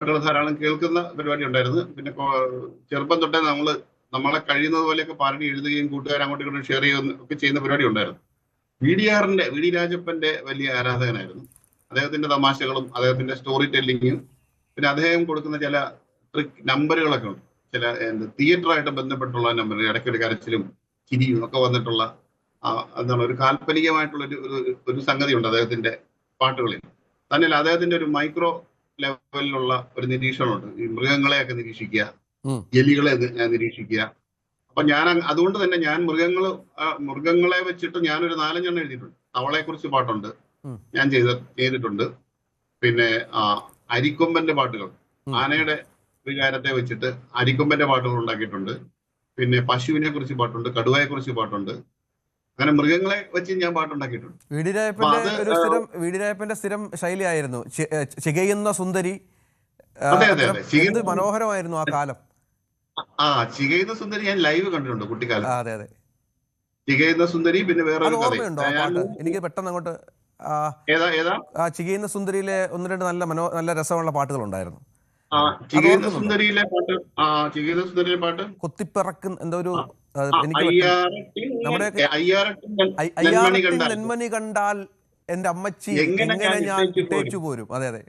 ധാരാളം കേൾക്കുന്ന പരിപാടി ഉണ്ടായിരുന്നു. പിന്നെ ചെറുപ്പം തൊട്ടേ നമ്മളെ കഴിയുന്നത് പോലെയൊക്കെ പാരഡി എഴുതുകയും കൂട്ടുകാർ അങ്ങോട്ടും ഇങ്ങോട്ടും ഷെയർ ചെയ്യുകയും ഒക്കെ ചെയ്യുന്ന പരിപാടി ഉണ്ടായിരുന്നു. വി ഡി രാജപ്പന്റെ വലിയ ആരാധകനായിരുന്നു. അദ്ദേഹത്തിന്റെ തമാശകളും അദ്ദേഹത്തിന്റെ സ്റ്റോറി ടെല്ലിങ്ങും പിന്നെ അദ്ദേഹം കൊടുക്കുന്ന ചില ട്രിക്ക് നമ്പറുകളൊക്കെ ഉണ്ട്. ചില തിയേറ്ററായിട്ട് ബന്ധപ്പെട്ടുള്ള നമ്പർ, ഇടയ്ക്കൊരു കരച്ചിലും ചിരിയും ഒക്കെ വന്നിട്ടുള്ള എന്താണ് ഒരു കാൽപ്പനികമായിട്ടുള്ള ഒരു സംഗതി ഉണ്ട് അദ്ദേഹത്തിന്റെ പാട്ടുകളിൽ. തന്നെയല്ല അദ്ദേഹത്തിന്റെ ഒരു മൈക്രോ ലെവലിലുള്ള ഒരു നിരീക്ഷണമുണ്ട്. ഈ മൃഗങ്ങളെയൊക്കെ നിരീക്ഷിക്കുക, എലികളെ നിരീക്ഷിക്കുക. അപ്പൊ അതുകൊണ്ട് തന്നെ ഞാൻ മൃഗങ്ങളെ വെച്ചിട്ട് ഞാനൊരു 4-5 എണ്ണം എഴുതിയിട്ടുണ്ട്. അവളെ കുറിച്ച് പാട്ടുണ്ട് ഞാൻ ചെയ്തിട്ടുണ്ട്. പിന്നെ അരിക്കൊമ്പന്റെ പാട്ടുകൾ, ആനയുടെ വികാരത്തെ വെച്ചിട്ട് അരിക്കൊമ്പന്റെ പാട്ടുകൾ ഉണ്ടാക്കിയിട്ടുണ്ട്. പിന്നെ പശുവിനെ കുറിച്ച് പാട്ടുണ്ട്, കടുവയെ കുറിച്ച് പാട്ടുണ്ട്. അങ്ങനെ മൃഗങ്ങളെ വെച്ച് ഞാൻ പാട്ടുണ്ടാക്കിയിട്ടുണ്ട്. വി ഡി രാജപ്പന്റെ സ്ഥിരം ശൈലിയായിരുന്നു ചികയുന്ന സുന്ദരി. മനോഹരമായിരുന്നു ആ കാലം. ചികയുന്ന സുന്ദരി ഞാൻ ലൈവ് കണ്ടിട്ടുണ്ട് കുട്ടിക്കാലം. അതെ അതെ, ചികയുന്ന സുന്ദരി. പിന്നെ വേറെ എനിക്ക് പെട്ടെന്ന് അങ്ങോട്ട് ചികയുന്ന സുന്ദരിയിലെ 1-2 നല്ല രസമുള്ള പാട്ടുകൾ ഉണ്ടായിരുന്നു. കുത്തിപ്പിറക്കുന്ന എന്തോ ഒരു നെന്മണി കണ്ടാൽ എന്റെ അമ്മച്ചി എങ്ങനെ ഞാൻ തേച്ചു പോരും. അതെ അതെ,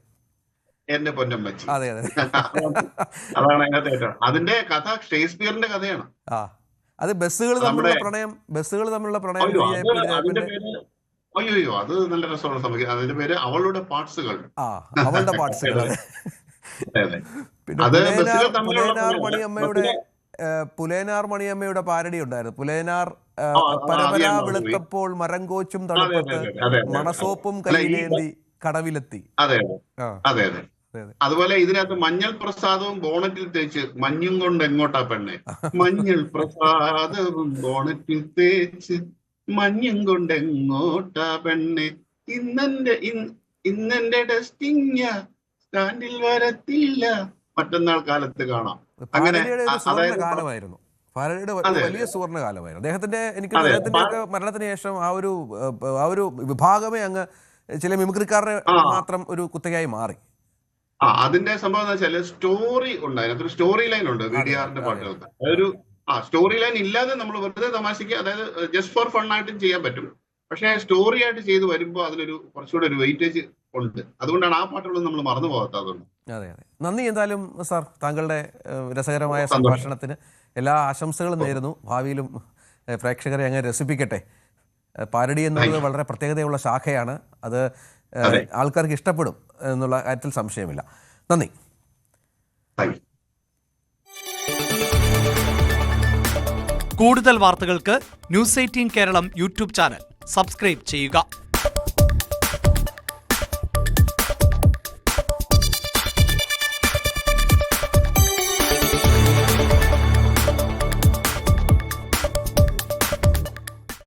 എന്റെ പൊന്നമ്മച്ചി. അതെ അതെ, അതാണ് അതിന്റെ കഥ ഷേക്സ്പിയറിന്റെ കഥയാണ്. അത് ബസ്സുകൾ തമ്മിലുള്ള പ്രണയം. അയ്യോ, അത് നല്ല രസമുള്ള സംഭവം. അതിന്റെ പേര് അവളുടെ പാർട്സുകൾ. അവളുടെ പാർട്സുകൾ. പിന്നെ പുലേനാർ മണിയമ്മയുടെ പാരഡി ഉണ്ടായിരുന്നു. പുലേനാർ പരപരാ വെളുത്തപ്പോൾ മരം കോച്ചും തണുപ്പത്ത് മണസോപ്പും കയ്യിലേന്തി കടവിലെത്തി. അതെ അതെ അതെ. അതുപോലെ ഇതിനകത്ത് മഞ്ഞൾ പ്രസാദവും ബോണറ്റിൽ തേച്ച് മഞ്ഞും കൊണ്ട് എങ്ങോട്ടാ പെണ്ണെ, മഞ്ഞൾ പ്രസാദവും ബോണറ്റിൽ തേച്ച് മഞ്ഞും കൊണ്ട് എങ്ങോട്ടാ പെണ്ണെ, ഇന്നെന്റെ ടെസ്റ്റിംഗ് സ്റ്റാൻഡിൽ വരത്തില്ല, മറ്റന്നാൾ കാലത്ത് കാണാം. അങ്ങനെ കാലമായിരുന്നു ഫാരഡയുടെ വലിയ സുവർണ്ണ കാലമായിരുന്നു അദ്ദേഹത്തിന്റെ. എനിക്ക് അദ്ദേഹത്തിന്റെ മരണത്തിന് ശേഷം ആ ഒരു വിഭാഗമേ അങ്ങ് ചില മിമിക്രിക്കാരുടെ മാത്രം ഒരു കുത്തകയായി മാറി. അതിന്റെ സംഭവം എന്ന് വെച്ചാൽ സ്റ്റോറി ഉണ്ടായിരുന്നു, ഒരു സ്റ്റോറി ലൈൻ ഉണ്ട് VDRന്റെ പാട്ടുകൾക്ക്. അതൊരു സ്റ്റോറി ലൈൻ ഇല്ലാതെ നമ്മൾ വെറുതെ തമാശയ്ക്ക്, അതായത് ജസ്റ്റ് ഫോർ ഫൺ ആയിട്ടും ചെയ്യാൻ പറ്റും. പക്ഷെ സ്റ്റോറി ആയിട്ട് ചെയ്ത് വരുമ്പോൾ അതിനൊരു കുറച്ചുകൂടെ ഒരു വെയിറ്റേജ് ഉണ്ട്. അതുകൊണ്ടാണ് ആ പാട്ടുകളൊന്നും നമ്മൾ മറന്നു പോകാത്തതുകൊണ്ട്. അതെ അതെ, നന്ദി എന്തായാലും സാർ. താങ്കളുടെ രസകരമായ സംഭാഷണത്തിന് എല്ലാ ആശംസകളും നേരുന്നു. ഭാവിയിലും പ്രേക്ഷകരെ അങ്ങ് രസിപ്പിക്കട്ടെ. പാരഡി എന്നുള്ളത് വളരെ പ്രത്യേകതയുള്ള ശാഖയാണ്. അത് ആൾക്കാർക്ക് ഇഷ്ടപ്പെടും എന്നുള്ള കാര്യത്തിൽ സംശയമില്ല. നന്ദി. കൂടുതൽ വാർത്തകൾക്ക് News 18 Keralam YouTube channel subscribe ചെയ്യുക.